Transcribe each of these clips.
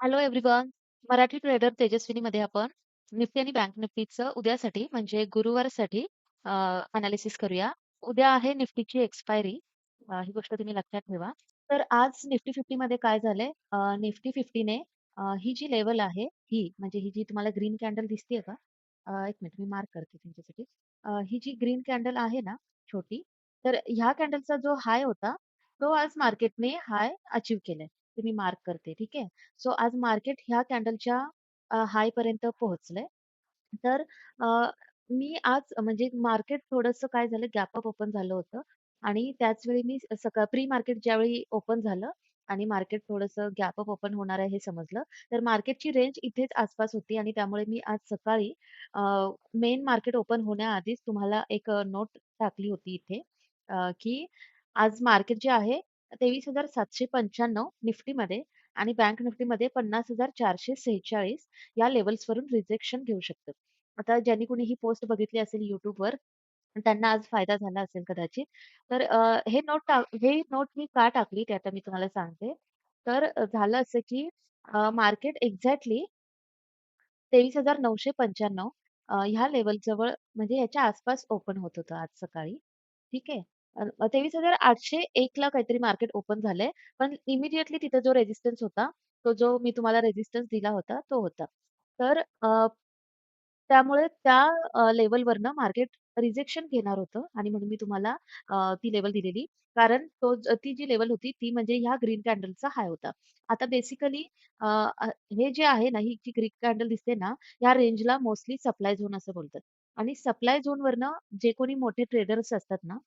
Hello everyone. Marathi trader तेजस्विनीमध्ये आपण निफ्टी आणि बँक निफ्टीचं उद्यासाठी म्हणजे गुरुवारसाठी अनालिसिस करूया. उद्या आहे निफ्टीची एक्सपायरी. ही गोष्ट तुम्ही लक्षात ठेवा. तर आज निफ्टी 50 मध्ये काय झालंय? निफ्टी 50 ने ही जी लेवल आहे ही म्हणजे ही जी तुम्हाला ग्रीन कॅन्डल दिसतेय का? एक मिनिट मी मार्क करते तुमच्यासाठी. ही जी ग्रीन कॅन्डल आहे ना छोटी, तर ह्या कॅन्डलचा जो हाय होता, तो आज मार्केटने हाय अचीव्ह केलाय. ते मी मार्क करते, ठीक आहे. सो आज मार्केट ह्या कॅन्डलच्या हाय पर्यंत पोहोचलंय. तर अ, मी आज म्हणजे मार्केट थोडंसं काय झालं गॅप अप ओपन झालं होतं आणि त्याच वेळी मी सकाळ प्री मार्केट ज्यावेळी ओपन झालं आणि मार्केट थोडंसं गॅप अप ओपन होणार आहे हे समजलं. तर मार्केटची रेंज इथेच आसपास होती आणि त्यामुळे मी आज सकाळी मेन मार्केट ओपन होण्याआधीच तुम्हाला एक नोट टाकली होती इथे, की आज मार्केट जे आहे 23,795 निफ्टीमध्ये आणि बँक निफ्टीमध्ये 50,446 या लेव्हल्सवरून रिजेक्शन घेऊ शकतं. आता ज्यांनी कोणी ही पोस्ट बघितली असेल YouTubeवर, त्यांना आज फायदा झाला असेल कदाचित. तर हे नोट मी का टाकली ते आता मी तुम्हाला सांगते. तर झालं असं की मार्केट एक्झॅक्टली 23,995 ह्या लेव्हल जवळ म्हणजे ह्याच्या आसपास ओपन होत होतं आज सकाळी. ठीक आहे. 23,801 ला काहीतरी मार्केट ओपन झालंय. पण इमिडिएटली तिथे जो रेझिस्टन्स होता, तो जो मी तुम्हाला रेझिस्टन्स दिला होता, तो होता. तर त्यामुळे त्या लेव्हलवरनं मार्केट रिजेक्शन घेणार होतं आणि म्हणून मी तुम्हाला ती लेव्हल दिलेली. कारण ती जी लेव्हल होती ती म्हणजे ह्या ग्रीन कॅन्डलचा हाय होता. आता बेसिकली अ, अ, हे जे आहे ना, ही जी ग्रीन कॅन्डल दिसते ना, या रेंजला मोस्टली सप्लाय झोन असं बोलतात. आणि सप्लाय झोनवरनं जे कोणी मोठे ट्रेडर्स असतात ना,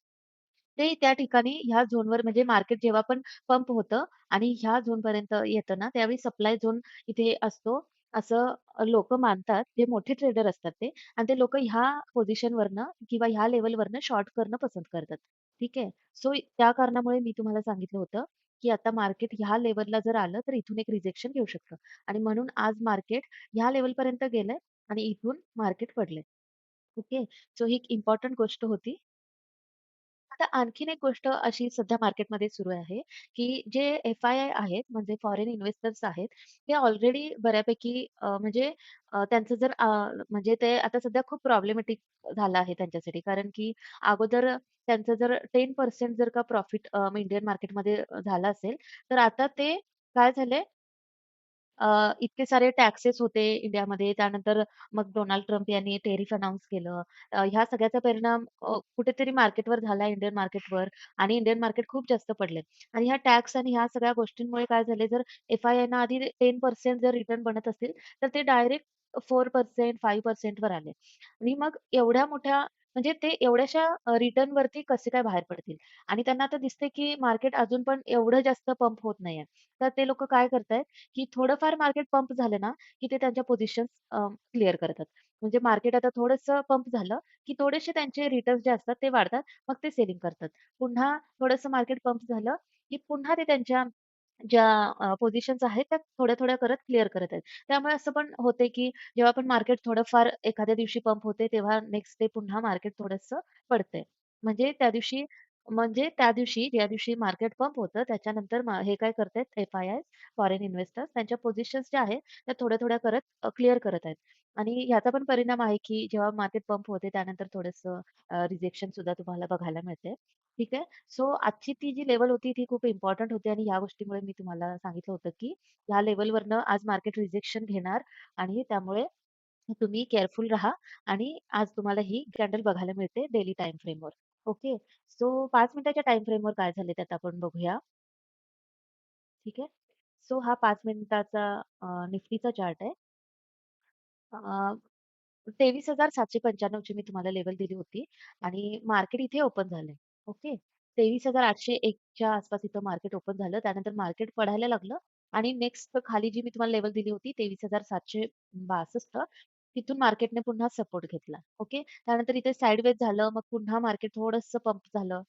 ते त्या ठिकाणी ह्या झोनवर म्हणजे मार्केट जेव्हा पण पंप होतं आणि ह्या झोनपर्यंत येतं ना, त्यावेळी सप्लाय झोन इथे असतो, असं लोकं मानतात. जे मोठे ट्रेडर असतात ते आणि ते लोकं ह्या पोझिशनवरनं किंवा ह्या लेव्हलवरनं शॉर्ट करणं पसंत करतात. ठीक आहे. सो त्या कारणामुळे मी तुम्हाला सांगितलं होतं, की आता मार्केट ह्या लेव्हलला जर आलं, तर इथून एक रिजेक्शन घेऊ शकतं आणि म्हणून आज मार्केट ह्या लेव्हलपर्यंत गेलंय आणि इथून मार्केट पडलंय. ओके. सो ही एक इम्पोर्टंट गोष्ट होती. आता आणखीन एक गोष्ट अशी सध्या मार्केटमध्ये सुरू आहे, की जे एफ-आय-आय आहेत, म्हणजे फॉरेन इन्व्हेस्टर्स आहेत, ते ऑलरेडी बऱ्यापैकी म्हणजे त्यांचं जर म्हणजे ते आता सध्या खूप प्रॉब्लेमॅटिक झालं आहे त्यांच्यासाठी. कारण की अगोदर त्यांचं जर 10% जर का प्रॉफिट इंडियन मार्केटमध्ये झालं असेल, तर आता ते काय झालंय इतके सारे टॅक्सेस होते इंडियामध्ये. त्यानंतर मग डोनाल्ड ट्रम्प यांनी टेरिफ अनाउन्स केलं. ह्या सगळ्याचा परिणाम कुठेतरी मार्केटवर झाला, इंडियन मार्केटवर आणि इंडियन मार्केट खूप जास्त पडले. आणि ह्या टॅक्स आणि ह्या सगळ्या गोष्टींमुळे काय झाले, जर एफ-आय-आयना आधी 10% जर रिटर्न बनत असतील, तर ते डायरेक्ट 4% 5% वर आले. आणि मग एवढ्या मोठ्या म्हणजे ते एवढ्याशा रिटर्नवरती कसे काय बाहेर पडतील? आणि त्यांना आता दिसतंय, की मार्केट अजून पण एवढं जास्त पंप होत नाहीये. तर ते लोकं काय करतायत, की थोडंफार मार्केट पंप झालं ना, की ते त्यांच्या पोझिशन्स क्लिअर करतात. म्हणजे मार्केट आता थोडंसं पंप झालं, की थोडेसे त्यांचे रिटर्न्स जे असतात ते वाढतात. मग ते सेलिंग करतात. पुन्हा थोडंसं मार्केट पंप झालं, की पुन्हा ते त्यांच्या ज्या पोझिशन्स आहेत त्या थोड्या-थोड्या करत क्लिअर करत आहेत. त्यामुळे असं पण होतंय, की जेव्हा पण मार्केट थोडंफार एखाद्या दिवशी पंप होते, तेव्हा नेक्स्ट डे पुन्हा मार्केट थोडंसं पडतंय. म्हणजे त्या दिवशी त्या दिवशी ज्या दिवशी मार्केट पंप होतं त्याच्यानंतर हे काय करतायत एफ-आय-आय फॉरेन इन्व्हेस्टर्स त्यांच्या पोझिशन्स ज्या आहेत त्या थोड्या-थोड्या करत क्लिअर करत आहेत. आणि ह्याचा पण परिणाम आहे, की जेव्हा मार्केट पंप होते त्यानंतर थोडंसं रिजेक्शन सुद्धा तुम्हाला बघायला मिळते. ठीक आहे. सो आजची ती जी लेव्हल होती ती खूप इम्पोर्टंट होती आणि ह्या गोष्टीमुळे मी तुम्हाला सांगितलं होतं, की ह्या लेव्हलवरनं आज मार्केट रिजेक्शन घेणार आणि त्यामुळे तुम्ही केअरफुल राहा आणि आज तुम्हाला ही कॅन्डल बघायला मिळते डेली टाईम फ्रेमवर. ओके. सो 5 मिनिटाच्या टाईम फ्रेमवर काय झाले त्यात आपण बघूया. ठीक आहे. सो हा 5 मिनिटाचा निफ्टीचा चार्ट आहे. अ, 23,795 ची मी तुम्हाला लेव्हल दिली होती आणि मार्केट इथे ओपन झालंय. ओके. 23,801 च्या आसपास इथं मार्केट ओपन झालं. त्यानंतर मार्केट पडायला लागलं आणि नेक्स्ट खाली जी मी तुम्हाला लेव्हल दिली होती 23,762 तिथून मार्केटने पुन्हा सपोर्ट घेतला. ओके. त्यानंतर इथे साइडवेज झालं. मग पुन्हा मार्केट थोडंसं पंप झालं.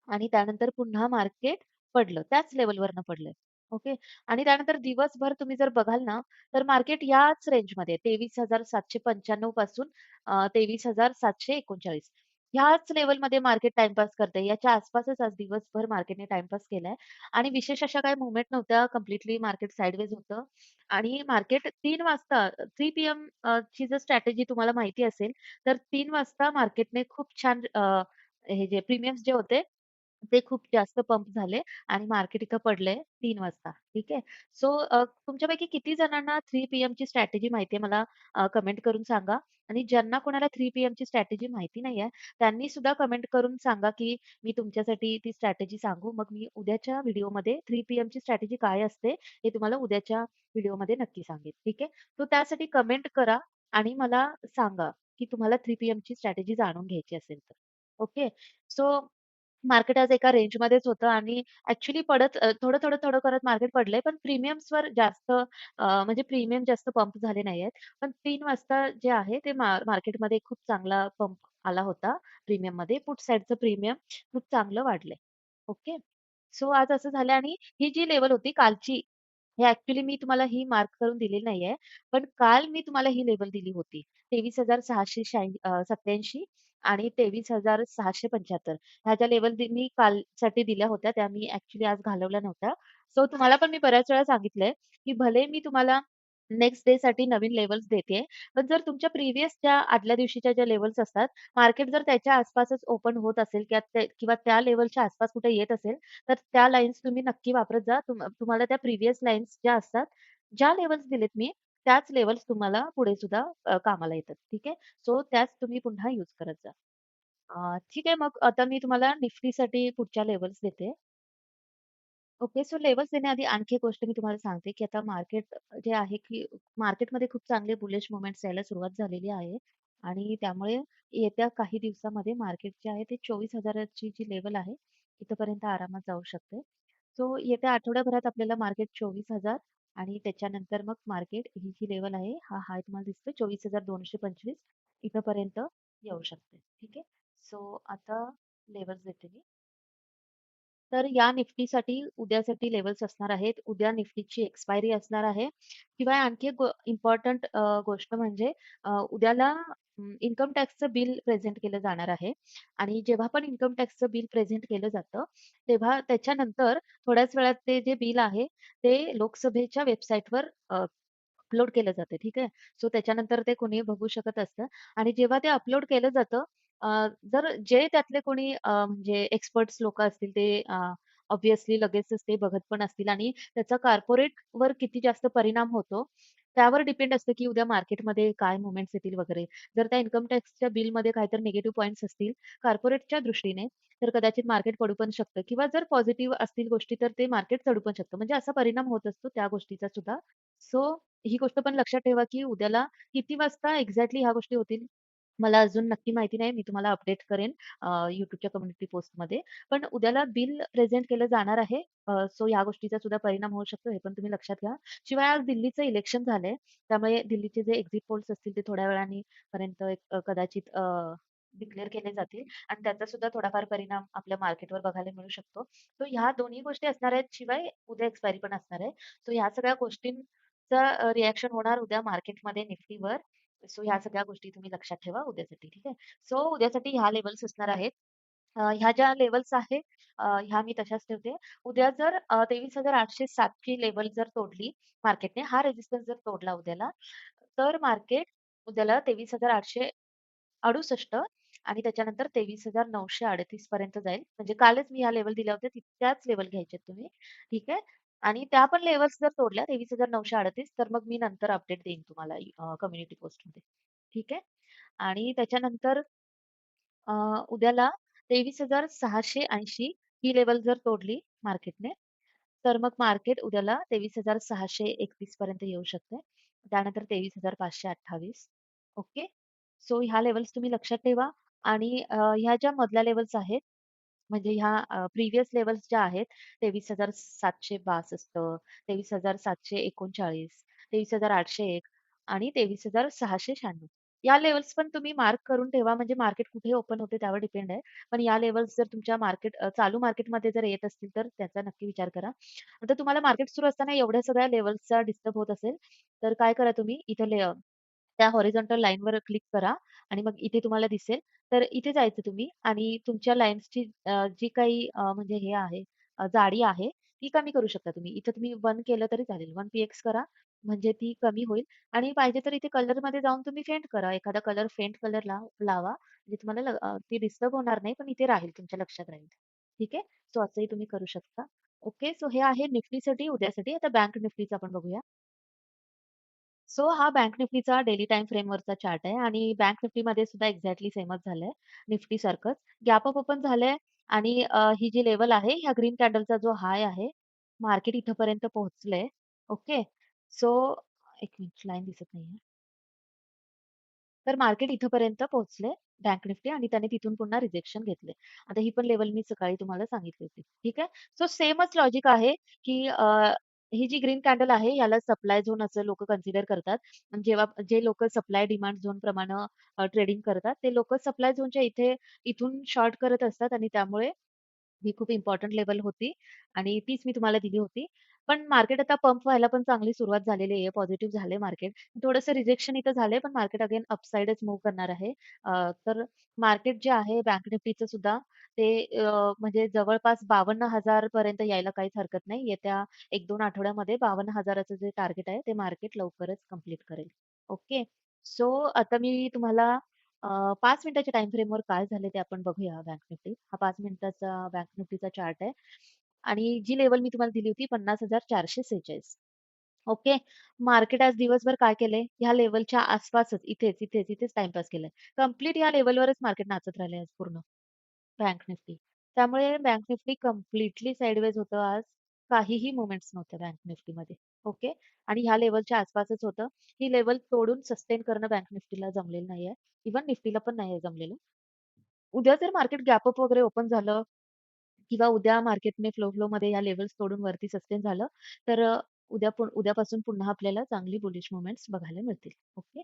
आणि त्यानंतर पुन्हा मार्केट पडलं. त्याच लेव्हलवरनं पडलंय. ओके. आणि त्यानंतर दिवसभर तुम्ही जर बघाल ना, तर मार्केट याच रेंजमध्ये 23,795 पासून 23,739 ह्याच लेव्हलमध्ये मार्केट टाईमपास करतंय. याच्या आसपासच आज दिवसभर मार्केटने टाईमपास केलाय आणि विशेष अशा काही मूव्हमेंट नव्हत्या. कंप्लीटली मार्केट साइडवेज होतं आणि मार्केट 3 वाजता 3 पीएम ची जर स्ट्रॅटेजी तुम्हाला माहिती असेल, तर 3 वाजता मार्केटने खूप छान हे जे प्रीमियम्स जे होते ते खूप जास्त पंप झाले आणि मार्केट इथं पडलंय 3 वाजता. ठीक आहे. सो तुमच्यापैकी किती जणांना 3 पीएमची स्ट्रॅटेजी माहिती आहे मला कमेंट करून सांगा आणि ज्यांना कोणाला 3 पीएमची स्ट्रॅटेजी माहिती नाहीये, त्यांनी सुद्धा कमेंट करून सांगा, की मी तुमच्यासाठी ती स्ट्रॅटेजी सांगू. मग मी उद्याच्या व्हिडिओमध्ये 3 पीएमची स्ट्रॅटेजी काय असते, हे तुम्हाला उद्याच्या व्हिडिओमध्ये नक्की सांगेन. ठीक आहे. तर त्यासाठी कमेंट करा आणि मला सांगा, की तुम्हाला 3 पीएमची स्ट्रॅटेजी जाणून घ्यायची असेल तर. ओके. सो मार्केट आज एका रेंजमध्येच होतं आणि ॲक्चुअली पडत थोडं करत मार्केट पडलंय. पण प्रीमियम्सवर जास्त म्हणजे प्रीमियम जास्त पंप झाले नाहीयेत. पण 3 वाजता जे आहे ते मार्केटमध्ये खूप चांगला पंप आला होता प्रीमियममध्ये. पुट साइडचं प्रीमियम खूप चांगलं वाढलंय. ओके. सो आज असं झालं आणि ही जी लेव्हल होती कालची, हे ॲक्चुअली मी तुम्हाला ही मार्क करून दिलेली नाहीये. पण काल मी तुम्हाला ही लेव्हल दिली होती. 23,687 आणि 23,675 ह्या ज्या लेव्हल मी कालसाठी दिल्या होत्या, त्या मी ॲक्चुअली आज घालवल्या नव्हत्या. सो तुम्हाला पण मी बऱ्याच वेळा सांगितलंय, की भले मी तुम्हाला नेक्स्ट डेसाठी नवीन लेव्हल्स देतेय, पण जर तुमच्या प्रिव्हियस ज्या आदल्या दिवशीच्या ज्या लेव्हल्स असतात, मार्केट जर त्याच्या आसपासच ओपन होत असेल किंवा त्या लेव्हलच्या आसपास कुठे येत असेल, तर त्या लाईन्स तुम्ही नक्की वापरत जा. तुम्हाला त्या प्रिव्हियस लाईन्स ज्या असतात, ज्या लेव्हल्स दिलेत मी, त्याच लेव्हल्स तुम्हाला पुढे सुद्धा कामाला येतात. ठीक आहे. सो त्याच तुम्ही पुन्हा यूज करत जा. ठीक आहे मग आता मी तुम्हाला निफ्टीसाठी पुढच्या लेव्हल्स देते. ओके. सो लेव्हल्स देण्याआधी आणखी एक गोष्ट मी तुम्हाला सांगते, की आता मार्केट जे आहे, की मार्केटमध्ये खूप चांगले बुलिश मोमेंट्स यायला सुरुवात झालेली आहे आणि त्यामुळे येत्या काही दिवसामध्ये मार्केट जे आहे ते 24,000 ची जी लेव्हल आहे, इथपर्यंत आरामात जाऊ शकते. सो येत्या आठवड्याभरात आपल्याला मार्केट 24,000 आणि त्याच्यानंतर मग मार्केट ही जी लेव्हल आहे, हा हाय तुम्हाला दिसतोय 24,225 इथपर्यंत येऊ शकते. ठीक आहे. सो आता लेव्हल्स देते मी. तर या निफ्टीसाठी उद्यासाठी लेव्हल्स असणार आहेत. उद्या निफ्टीची एक्सपायरी असणार आहे. शिवाय आणखी एक इम्पोर्टंट गोष्ट म्हणजे उद्याला इन्कम टॅक्सचं बिल प्रेझेंट केलं जाणार आहे आणि जेव्हा पण इन्कम टॅक्सचं बिल प्रेझेंट केलं जातं, तेव्हा त्याच्यानंतर थोड्याच वेळात ते जे बिल आहे, ते लोकसभेच्या वेबसाईटवर अपलोड केलं जातं, ठीक आहे. सो त्याच्यानंतर ते कोणीही बघू शकत असतं आणि जेव्हा ते अपलोड केलं जातं, अ, जर जे त्यातले कोणी म्हणजे एक्सपर्ट्स लोकं असतील ते ऑब्व्हियसली लगेचच ते बघत पण असतील आणि त्याचा कॉर्पोरेटवर किती जास्त परिणाम होतो, त्यावर डिपेंड असतं, की उद्या मार्केटमध्ये काय मूव्हमेंट्स येतील वगैरे. जर त्या इन्कम टॅक्सच्या बिलमध्ये काहीतरी निगेटिव्ह पॉइंट्स असतील कॉर्पोरेटच्या दृष्टीने, तर कदाचित मार्केट पडू पण शकतं किंवा जर पॉझिटिव्ह असतील गोष्टी, तर ते मार्केट चढू पण शकतं. म्हणजे असा परिणाम होत असतो त्या गोष्टीचा सुद्धा. सो ही गोष्ट पण लक्षात ठेवा, की उद्याला किती वाजता एक्झॅक्टली ह्या गोष्टी होतील, मला अजून नक्की माहिती नाही. मी तुम्हाला अपडेट करेन YouTubeच्या कम्युनिटी पोस्टमध्ये. पण उद्याला बिल प्रेझेंट केलं जाणार आहे. सो ह्या गोष्टीचा सुद्धा परिणाम होऊ शकतो, हे पण तुम्ही लक्षात घ्या. शिवाय आज दिल्लीचं इलेक्शन झालंय. त्यामुळे दिल्लीचे जे एक्झिट पोल्स असतील, ते थोड्या वेळाने पर्यंत कदाचित डिक्लेअर केले जातील आणि त्याचा सुद्धा थोडाफार परिणाम आपल्या मार्केटवर बघायला मिळू शकतो. सो ह्या दोन्ही गोष्टी असणार आहेत. शिवाय उद्या एक्सपायरी पण असणार आहे. सो ह्या सगळ्या गोष्टींचा रिएक्शन होणार उद्या मार्केटमध्ये निफ्टीवर. सो ह्या सगळ्या गोष्टी तुम्ही लक्षात ठेवा उद्यासाठी, ठीक आहे. सो उद्यासाठी ह्या लेव्हल्स असणार आहेत. ह्या ज्या लेव्हल्स आहे ह्या मी तशाच ठेवते. उद्या जर 23,807 ची लेव्हल जर तोडली मार्केटने, हा रेझिस्टन्स जर तोडला उद्याला, तर मार्केट उद्याला 23,868 आणि त्याच्यानंतर 23,938 पर्यंत जाईल. म्हणजे कालच मी ह्या लेव्हल दिल्या होत्या, त्याच लेव्हल घ्यायच्यात तुम्ही. ठीक आहे. आणि त्या पण लेव्हल्स जर तोडल्या 23,938 तर मग मी नंतर अपडेट देईन तुम्हाला कम्युनिटी पोस्टमध्ये. ठीक आहे. आणि त्याच्यानंतर अ, उद्याला 23,680 ही लेव्हल जर तोडली मार्केटने, तर मग मार्केट उद्याला 23,631 पर्यंत येऊ शकते. त्यानंतर 23,528. ओके. सो ह्या लेव्हल्स तुम्ही लक्षात ठेवा आणि ह्या ज्या मधल्या लेव्हल्स आहेत, म्हणजे ह्या प्रिव्हियस लेव्हल्स ज्या आहेत 23,762, 23,739, 23,801 आणि 23,696 या लेव्हल्स पण तुम्ही मार्क करून ठेवा. म्हणजे मार्केट कुठे ओपन होते त्यावर डिपेंड आहे. पण या लेव्हल्स जर तुमच्या चालू मार्केटमध्ये जर येत असतील, तर त्याचा नक्की विचार करा. आता तुम्हाला मार्केट सुरू असताना एवढ्या सगळ्या लेव्हल्सचा डिस्टर्ब होत असेल, तर काय करा तुम्ही इथं त्या हॉरिझॉन्टल लाईनवर क्लिक करा आणि मग इथे तुम्हाला दिसेल. तर इथे जायचं तुम्ही आणि तुमच्या लाईन्सची जी काही म्हणजे हे आहे जाडी आहे, ती कमी करू शकता तुम्ही. इथं तुम्ही 1 केलं तरी चालेल. 1 पीएक्स करा म्हणजे ती कमी होईल आणि पाहिजे तर इथे कलरमध्ये जाऊन तुम्ही फेंट करा. एखादा कलर फेंट कलर लावा. म्हणजे तुम्हाला ती डिस्टर्ब होणार नाही, पण इथे राहील, तुमच्या लक्षात राहील. ठीक आहे? सो असंही तुम्ही करू शकता. ओके. सो हे आहे निफ्टीसाठी उद्यासाठी. आता बँक निफ्टीचं आपण बघूया. सो हा बँक निफ्टीचा डेली टाईम फ्रेमवरचा चार्ट आहे आणि बँक निफ्टीमध्ये सुद्धा एक्झॅक्टली सेमच झालंय निफ्टी सारखंच. गॅप अप ओपन झालंय आणि ही जी लेव्हल आहे, ह्या ग्रीन कॅन्डलचा जो हाय आहे, मार्केट इथपर्यंत पोहोचलंय. ओके. सो एक मिनिट लाईन दिसत नाहीये. तर मार्केट इथपर्यंत पोहोचले बँक निफ्टी आणि त्याने तिथून पुन्हा रिजेक्शन घेतले. आता ही पण लेव्हल मी सकाळी तुम्हाला सांगितली होती. ठीक आहे. सो सेमच लॉजिक आहे, की ही जी ग्रीन कॅन्डल आहे याला सप्लाय झोन असं लोकं कन्सिडर करतात. आणि जेव्हा जे लोकं सप्लाय डिमांड झोन प्रमाणे ट्रेडिंग करतात, ते लोकं सप्लाय झोनच्या इथून शॉर्ट करत असतात आणि त्यामुळे ही खूप इम्पोर्टंट लेव्हल होती आणि तीच मी तुम्हाला दिली होती. पण मार्केट आता पंप व्हायला पण चांगली सुरुवात झालेली आहे. पॉझिटिव्ह झालंय मार्केट. थोडंसं रिजेक्शन इथं झालंय, पण मार्केट अगेन अपसाइडच मूव्ह करणार आहे. तर मार्केट जे आहे बँक निफ्टीचं सुद्धा ते म्हणजे जवळपास 52,000 पर्यंत यायला काहीच हरकत नाही. येत्या 1-2 आठवड्यामध्ये 52,000चं जे टार्गेट आहे, ते मार्केट लवकरच कंप्लीट करेल. ओके. सो आता मी तुम्हाला 5 मिनिटाच्या टाईम फ्रेमवर काय झाले ते आपण बघूया बँक निफ्टी. हा 5 मिनिटाचा बँक निफ्टीचा चार्ट आहे आणि जी लेव्हल मी तुम्हाला दिली होती 50,446. ओके. मार्केट आज दिवसभर काय केलंय? ह्या लेव्हलच्या आसपासच इथेच टाईमपास केलाय. कंप्लीट या लेव्हलवरच मार्केट नाचत राहिलंय आज पूर्ण. Bank Nifty. त्यामुळे बँक निफ्टी कंप्लीटली साइडवेज होतं आज. काहीही मोव्हमेंट्स नव्हत्या बँक निफ्टीमध्ये. ओके. आणि ह्या लेव्हलच्या आसपासच होतं. ही लेव्हल तोडून सस्टेन करणं बँक निफ्टीला जमलेलं नाहीये. इव्हन निफ्टीला पण नाहीये जमलेलं. उद्या जर मार्केट गॅप अप वगैरे ओपन झालं किंवा उद्या मार्केटने फ्लोमध्ये या लेव्हल्स तोडून वरती सस्टेन झालं, तर उद्यापासून पुन्हा आपल्याला चांगली बुलिश मूव्हमेंट्स बघायला मिळतील. Okay.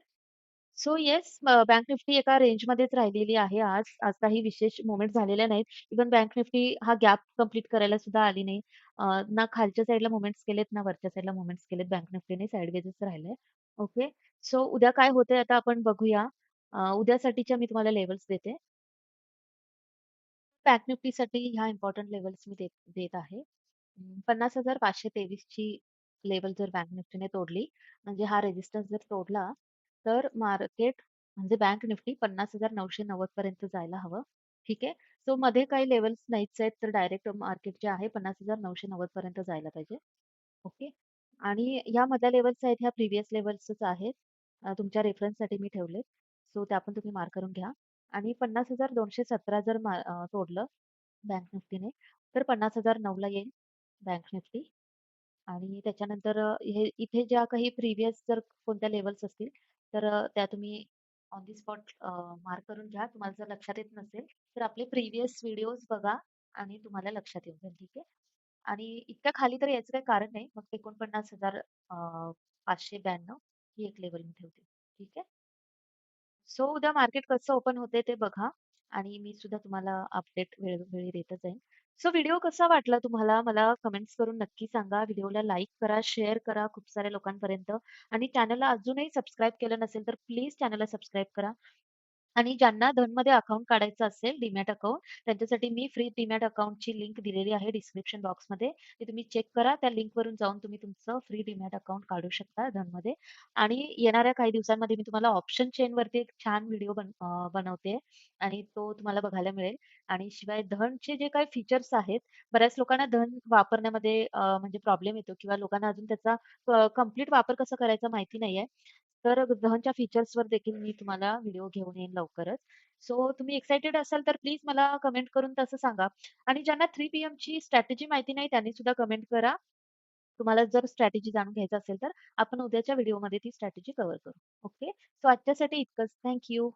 So yes, bank Nifty एका रेंजमध्येच राहिलेली आहे आज. आज काही विशेष मूव्हमेंट झालेल्या नाहीत. इव्हन बँक निफ्टी हा गॅप कंप्लीट करायला सुद्धा आली नाही. ना खालच्या साइडला मूव्हमेंट्स केलेत, ना वरच्या साइडला मूव्हमेंट्स केलेत. बँक निफ्टीने साइडवेजच राहिलंय. ओके. सो उद्या काय होतंय आता आपण बघूया. उद्यासाठीच्या मी तुम्हाला लेव्हल्स देते. बँक निफ्टीसाठी ह्या इम्पोर्टंट लेव्हल्स मी देत आहे. 50,523 ची लेव्हल जर बँक निफ्टीने तोडली, म्हणजे हा रेझिस्टन्स जर तोडला, तर मार्केट म्हणजे बँक निफ्टी 50,990 पर्यंत जायला हवं. ठीक आहे. सो मध्ये काही लेव्हल्स नाहीच आहेत, तर डायरेक्ट मार्केट जे आहे 50,990 पर्यंत जायला पाहिजे. ओके. आणि ह्या मधल्या लेव्हल्स आहेत, ह्या प्रिव्हियस लेव्हल्सच आहेत. तुमच्या रेफरन्ससाठी मी ठेवलेत. सो त्या पण तुम्ही मार्क करून घ्या. आणि 50,217 जर तोडलं बँक निफ्टीने, तर 50,009 ला येईल बँक निफ्टी. आणि त्याच्यानंतर इथे ज्या काही प्रिव्हियस जर कोणत्या लेव्हल्स असतील, तर त्या तुम्ही ऑन दी स्पॉट मार्क करून घ्या. तुम्हाला जर लक्षात येत नसेल, तर आपले प्रिव्हियस व्हिडिओज बघा आणि तुम्हाला लक्षात येऊन जाईल. ठीक आहे. आणि इतक्या खाली तर यायचं काही कारण नाही. मग 49,592 ही एक लेव्हल मी ठेवते. ठीक आहे. सो उद्या मार्केट कसं ओपन होते ते बघा आणि मी सुद्धा तुम्हाला अपडेट वेळोवेळी देतच जाईन. सो व्हिडिओ कसा वाटला तुम्हाला मला कमेंट्स करून नक्की सांगा. व्हिडिओला लाईक करा, शेअर करा खूप साऱ्या लोकांपर्यंत आणि चॅनलला अजूनही सबस्क्राईब केलं नसेल तर प्लीज चॅनलला सबस्क्राईब करा. आणि ज्यांना धनमध्ये अकाउंट काढायचं असेल डीमॅट अकाउंट, त्यांच्यासाठी मी फ्री डीमॅट अकाउंटची लिंक दिलेली आहे डिस्क्रिप्शन बॉक्समध्ये. ते तुम्ही चेक करा. त्या लिंकवरून जाऊन तुम्ही तुमचं फ्री डीमॅट अकाउंट काढू शकता धनमध्ये. आणि येणाऱ्या काही दिवसांमध्ये मी तुम्हाला ऑप्शन चेनवरती एक छान व्हिडिओ बनवते आणि तो तुम्हाला बघायला मिळेल. आणि शिवाय धनचे जे काही फीचर्स आहेत, बऱ्याच लोकांना धन वापरण्यामध्ये म्हणजे प्रॉब्लेम येतो किंवा लोकांना अजून त्याचा कंप्लीट वापर कसा करायचा माहिती नाहीये. तर दहनच्या फीचर्सवर देखील मी तुम्हाला व्हिडिओ घेऊन येईन लवकरच. सो तुम्ही एक्साइटेड असाल तर प्लीज मला कमेंट करून तसं सांगा. आणि ज्यांना 3 पीएमची स्ट्रॅटेजी माहिती नाही त्यांनी सुद्धा कमेंट करा. तुम्हाला जर स्ट्रॅटेजी जाणून घ्यायचं असेल तर आपण उद्याच्या व्हिडिओमध्ये ती स्ट्रॅटेजी कव्हर करू. ओके. सो आजच्यासाठी इतकंच. Thank you.